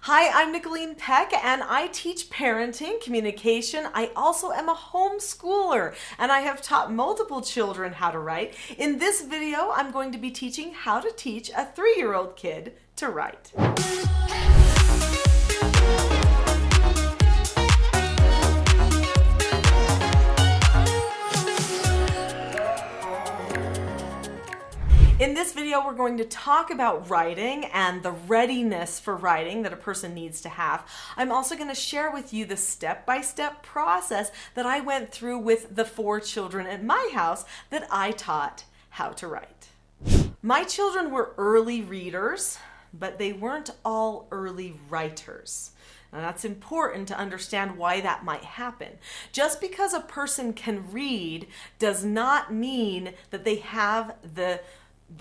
Hi, I'm Nicholeen Peck, and I teach parenting, communication. I also am a homeschooler, and I have taught multiple children how to write. In this video, I'm going to be teaching how to teach a 3-year-old kid to write. In this video, we're going to talk about writing and the readiness for writing that a person needs to have. I'm also going to share with you the step-by-step process that I went through with the 4 children at my house that I taught how to write. My children were early readers, but they weren't all early writers. Now that's important to understand why that might happen. Just because a person can read does not mean that they have the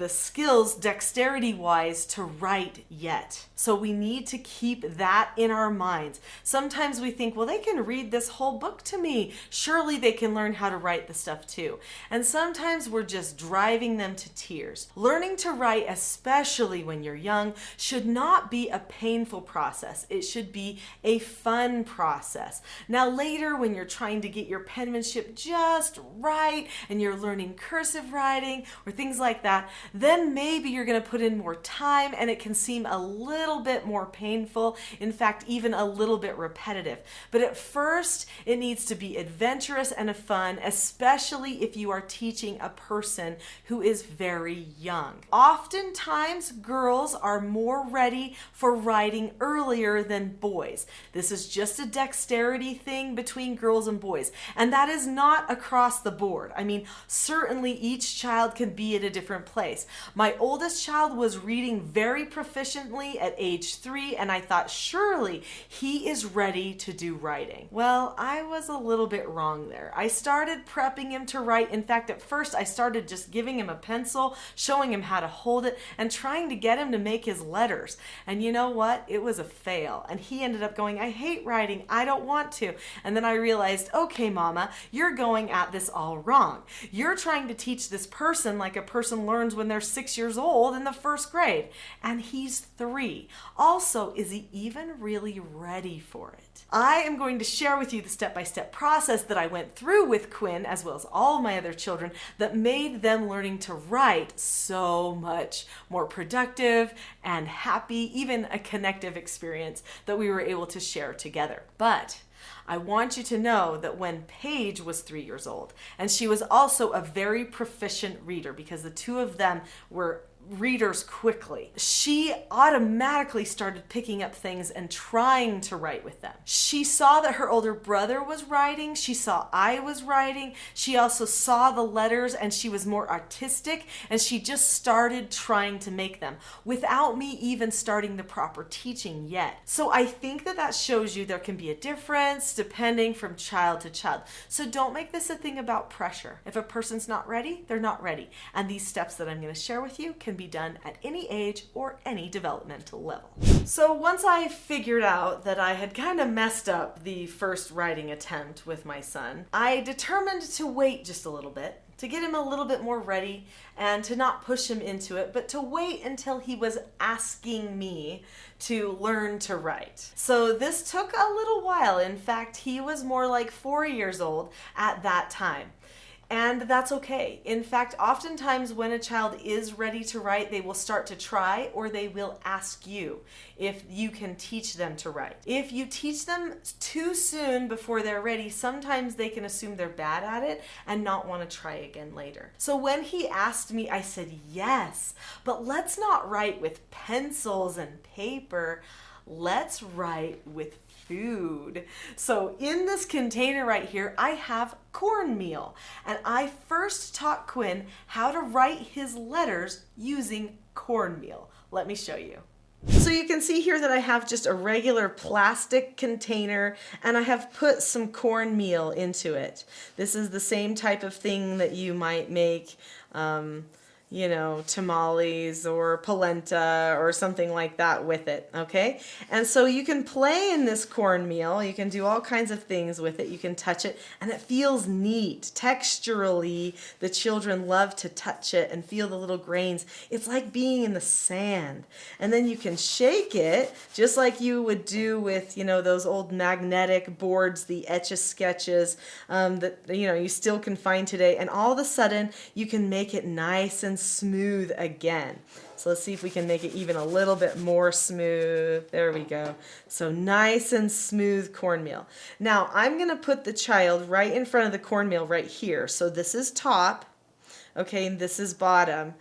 skills dexterity-wise to write yet. So we need to keep that in our minds. Sometimes we think, well, they can read this whole book to me. Surely they can learn how to write the stuff too. And sometimes we're just driving them to tears. Learning to write, especially when you're young, should not be a painful process. It should be a fun process. Now later, when you're trying to get your penmanship just right and you're learning cursive writing or things like that, then maybe you're going to put in more time and it can seem a little bit more painful, in fact, even a little bit repetitive. But at first, it needs to be adventurous and fun, especially if you are teaching a person who is very young. Oftentimes, girls are more ready for writing earlier than boys. This is just a dexterity thing between girls and boys, and that is not across the board. I mean, certainly each child can be at a different place. My oldest child was reading very proficiently at age 3, and I thought surely he is ready to do writing. Well, I was a little bit wrong there. I started prepping him to write. In fact, at first I started just giving him a pencil, showing him how to hold it, and trying to get him to make his letters. And you know what? It was a fail. And he ended up going, I hate writing. I don't want to. And then I realized, okay, Mama, you're going at this all wrong. You're trying to teach this person like a person learns when they're 6 years old in the 1st grade, and he's 3. Also, is he even really ready for it? I am going to share with you the step-by-step process that I went through with Quinn, as well as all of my other children, that made them learning to write so much more productive and happy, even a connective experience that we were able to share together. But I want you to know that when Paige was 3 years old, and she was also a very proficient reader because the two of them were readers quickly, she automatically started picking up things and trying to write with them. She saw that her older brother was writing. She saw I was writing. She also saw the letters, and she was more artistic, and she just started trying to make them without me even starting the proper teaching yet. So I think that shows you there can be a difference depending from child to child. So don't make this a thing about pressure. If a person's not ready, they're not ready. And these steps that I'm going to share with you can be done at any age or any developmental level. So once I figured out that I had kind of messed up the first writing attempt with my son, I determined to wait just a little bit, to get him a little bit more ready and to not push him into it, but to wait until he was asking me to learn to write. So this took a little while. In fact, he was more like 4 years old at that time. And that's okay. In fact, oftentimes when a child is ready to write, they will start to try, or they will ask you if you can teach them to write. If you teach them too soon before they're ready, sometimes they can assume they're bad at it and not want to try again later. So when he asked me, I said, yes, but let's not write with pencils and paper. Let's write with food. So in this container right here, I have cornmeal. And I first taught Quinn how to write his letters using cornmeal. Let me show you. So you can see here that I have just a regular plastic container, and I have put some cornmeal into it. This is the same type of thing that you might make tamales or polenta or something like that with it, okay? And so you can play in this cornmeal. You can do all kinds of things with it. You can touch it, and it feels neat. Texturally, the children love to touch it and feel the little grains. It's like being in the sand. And then you can shake it, just like you would do with, those old magnetic boards, the Etch-a-Sketches that, you still can find today. And all of a sudden, you can make it nice and smooth again. So let's see if we can make it even a little bit more smooth. There we go. So nice and smooth cornmeal. Now I'm going to put the child right in front of the cornmeal right here. So this is top, okay, and this is bottom.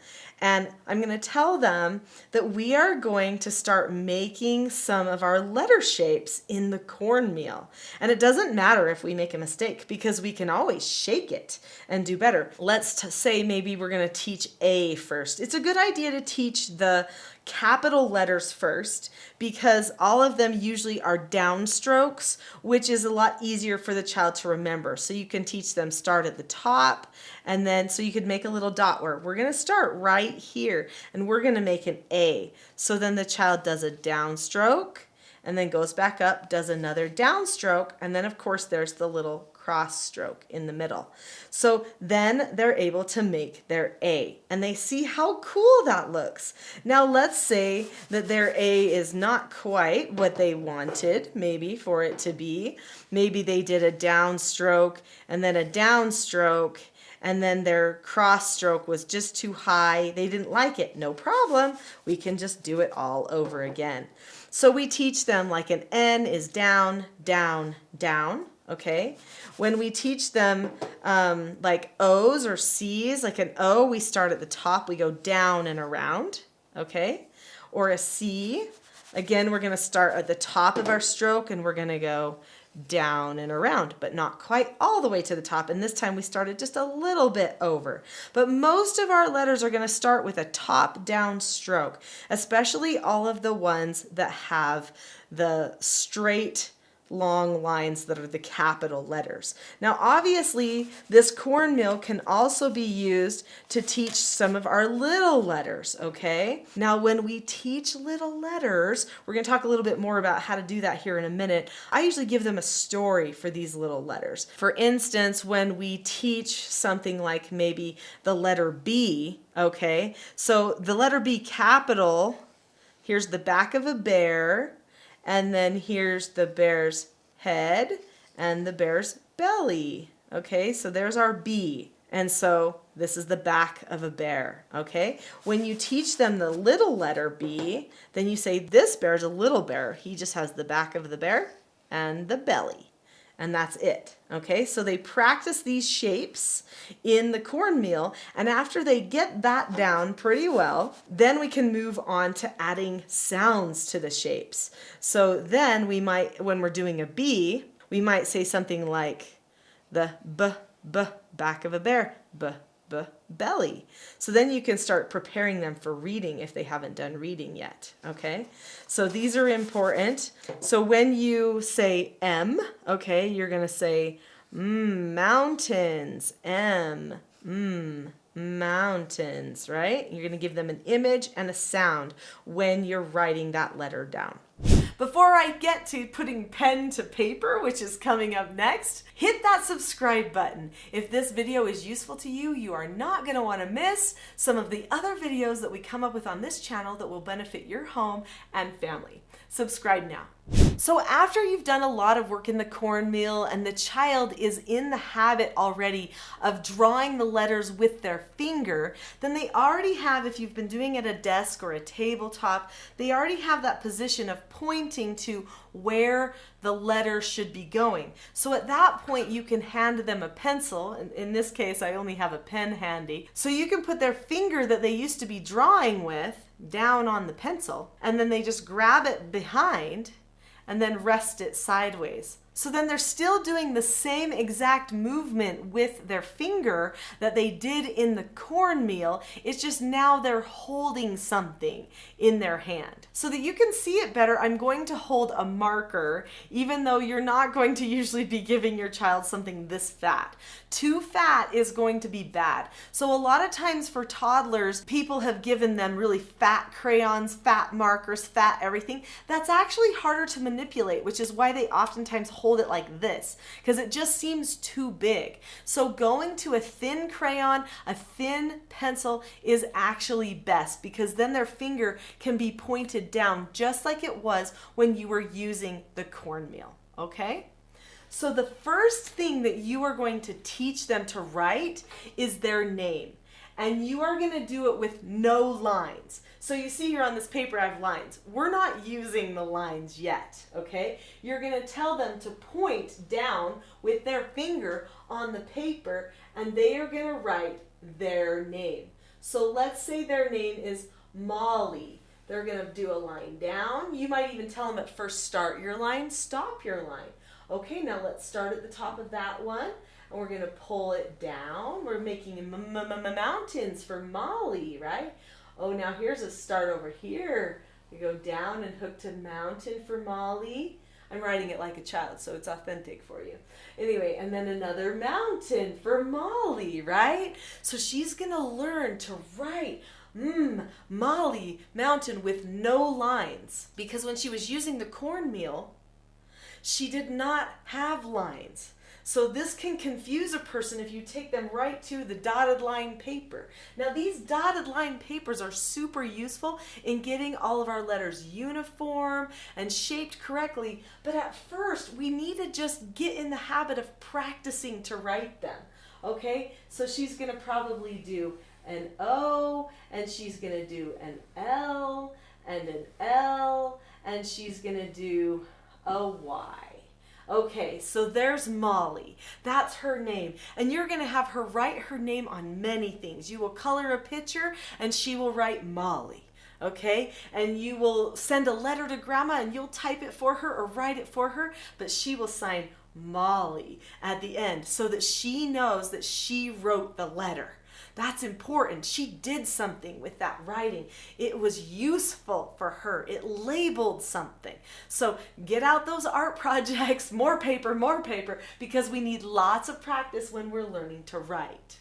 And I'm going to tell them that we are going to start making some of our letter shapes in the cornmeal. And it doesn't matter if we make a mistake because we can always shake it and do better. Let's say maybe we're going to teach A first. It's a good idea to teach the capital letters first because all of them usually are downstrokes, which is a lot easier for the child to remember. So you can teach them start at the top, and then so you could make a little dot where we're going to start right here and we're going to make an A. So then the child does a downstroke and then goes back up, does another downstroke, and then of course there's the little cross stroke in the middle. So then they're able to make their A, and they see how cool that looks. Now let's say that their A is not quite what they wanted maybe for it to be. Maybe they did a downstroke and then a downstroke, and then their cross stroke was just too high. They didn't like it. No problem. We can just do it all over again. So we teach them like an N is down, down, down. Okay, when we teach them like O's or C's, like an O, we start at the top, we go down and around, okay? Or a C, again, we're going to start at the top of our stroke and we're going to go down and around, but not quite all the way to the top. And this time we started just a little bit over. But most of our letters are going to start with a top-down stroke, especially all of the ones that have the straight long lines that are the capital letters. Now obviously this cornmeal can also be used to teach some of our little letters, okay? Now when we teach little letters, we're going to talk a little bit more about how to do that here in a minute. I usually give them a story for these little letters. For instance, when we teach something like maybe the letter B, okay? So the letter B capital, here's the back of a bear, and then here's the bear's head and the bear's belly. Okay, so there's our B. And so this is the back of a bear. Okay, when you teach them the little letter B, then you say this bear's a little bear. He just has the back of the bear and the belly. And that's it. Okay, so they practice these shapes in the cornmeal, and after they get that down pretty well, then we can move on to adding sounds to the shapes. So then we might, when we're doing a B, we might say something like the b, back of a bear, b, belly. So then you can start preparing them for reading if they haven't done reading yet, okay? So these are important. So when you say M, okay, you're going to say mountains, M, mountains, right? You're going to give them an image and a sound when you're writing that letter down. Before I get to putting pen to paper, which is coming up next, hit that subscribe button. If this video is useful to you, you are not going to want to miss some of the other videos that we come up with on this channel that will benefit your home and family. Subscribe now. So after you've done a lot of work in the cornmeal and the child is in the habit already of drawing the letters with their finger, then they already have, if you've been doing it at a desk or a tabletop, they already have that position of pointing to where the letter should be going. So at that point you can hand them a pencil. In this case I only have a pen handy. So you can put their finger that they used to be drawing with down on the pencil, and then they just grab it behind and then rest it sideways. So then they're still doing the same exact movement with their finger that they did in the cornmeal. It's just now they're holding something in their hand. So that you can see it better, I'm going to hold a marker, even though you're not going to usually be giving your child something this fat. Too fat is going to be bad. So a lot of times for toddlers, people have given them really fat crayons, fat markers, fat everything. That's actually harder to manipulate, which is why they oftentimes hold it like this, because it just seems too big. So going to a thin crayon, a thin pencil is actually best, because then their finger can be pointed down just like it was when you were using the cornmeal, okay? So the first thing that you are going to teach them to write is their name. And you are going to do it with no lines. So you see here on this paper I have lines. We're not using the lines yet, okay? You're going to tell them to point down with their finger on the paper, and they are going to write their name. So let's say their name is Molly. They're going to do a line down. You might even tell them at first, start your line, stop your line. Okay, now let's start at the top of that one, and we're going to pull it down. We're making mountains for Molly, right? Oh, now here's a start over here. We go down and hook to mountain for Molly. I'm writing it like a child, so it's authentic for you. Anyway, and then another mountain for Molly, right? So she's going to learn to write Molly, mountain with no lines. Because when she was using the cornmeal, she did not have lines. So this can confuse a person if you take them right to the dotted line paper. Now these dotted line papers are super useful in getting all of our letters uniform and shaped correctly, but at first we need to just get in the habit of practicing to write them. Okay, so she's going to probably do an O, and she's going to do an L, and an L, and she's going to do a Y. Okay, so there's Molly. That's her name. And you're going to have her write her name on many things. You will color a picture and she will write Molly. Okay, and you will send a letter to Grandma and you'll type it for her or write it for her, but she will sign Molly at the end so that she knows that she wrote the letter. That's important. She did something with that writing. It was useful for her. It labeled something. So get out those art projects, more paper, because we need lots of practice when we're learning to write.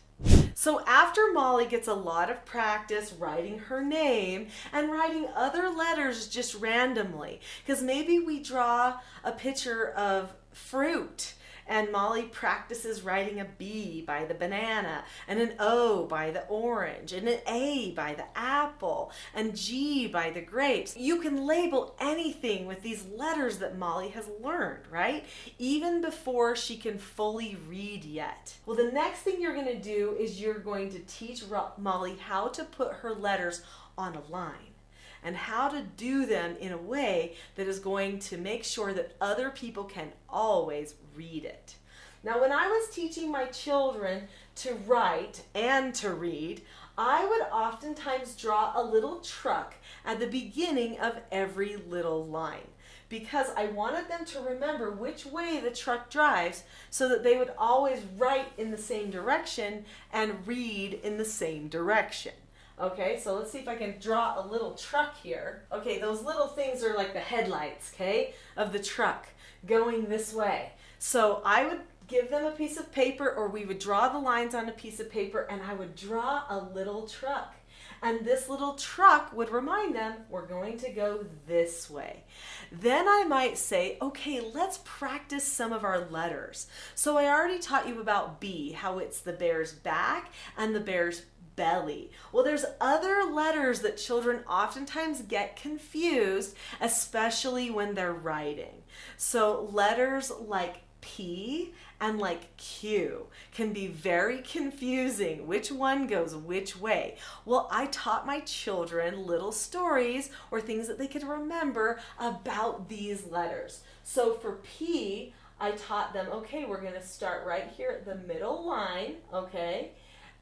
So after Molly gets a lot of practice writing her name and writing other letters just randomly, because maybe we draw a picture of fruit, and Molly practices writing a B by the banana, and an O by the orange, and an A by the apple, and G by the grapes. You can label anything with these letters that Molly has learned, right? Even before she can fully read yet. Well, the next thing you're going to do is you're going to teach Molly how to put her letters on a line, and how to do them in a way that is going to make sure that other people can always read it. Now, when I was teaching my children to write and to read, I would oftentimes draw a little truck at the beginning of every little line, because I wanted them to remember which way the truck drives so that they would always write in the same direction and read in the same direction. Okay, so let's see if I can draw a little truck here. Okay, those little things are like the headlights, okay, of the truck going this way. So I would give them a piece of paper, or we would draw the lines on a piece of paper, and I would draw a little truck. And this little truck would remind them, we're going to go this way. Then I might say, okay, let's practice some of our letters. So I already taught you about B, how it's the bear's back and the bear's belly. Well, there's other letters that children oftentimes get confused, especially when they're writing. So letters like P and like Q can be very confusing. Which one goes which way? Well, I taught my children little stories or things that they could remember about these letters. So for P, I taught them, okay, we're going to start right here at the middle line, okay?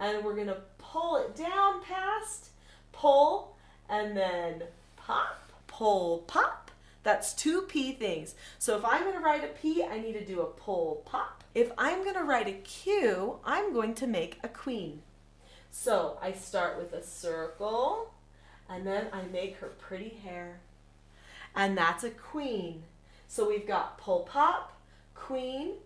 And we're going to pull it down past, pull, and then pop, pull, pop. That's 2 P things. So if I'm going to write a P, I need to do a pull pop. If I'm going to write a Q, I'm going to make a queen. So I start with a circle, and then I make her pretty hair. And that's a queen. So we've got pull pop, queen.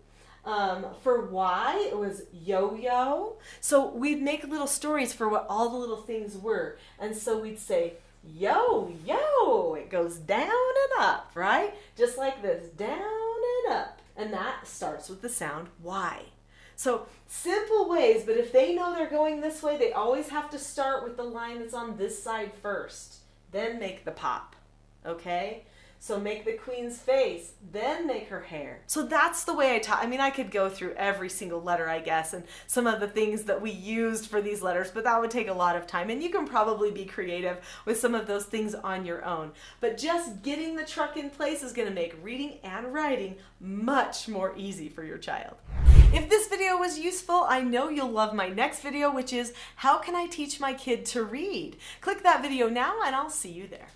For Y, it was yo-yo. So we'd make little stories for what all the little things were. And so we'd say, yo-yo. It goes down and up, right? Just like this, down and up. And that starts with the sound Y. So simple ways, but if they know they're going this way, they always have to start with the line that's on this side first. Then make the pop, okay? So make the queen's face, then make her hair. So that's the way I taught. I mean, I could go through every single letter, I guess, and some of the things that we used for these letters, but that would take a lot of time. And you can probably be creative with some of those things on your own. But just getting the truck in place is going to make reading and writing much more easy for your child. If this video was useful, I know you'll love my next video, which is how can I teach my kid to read? Click that video now and I'll see you there.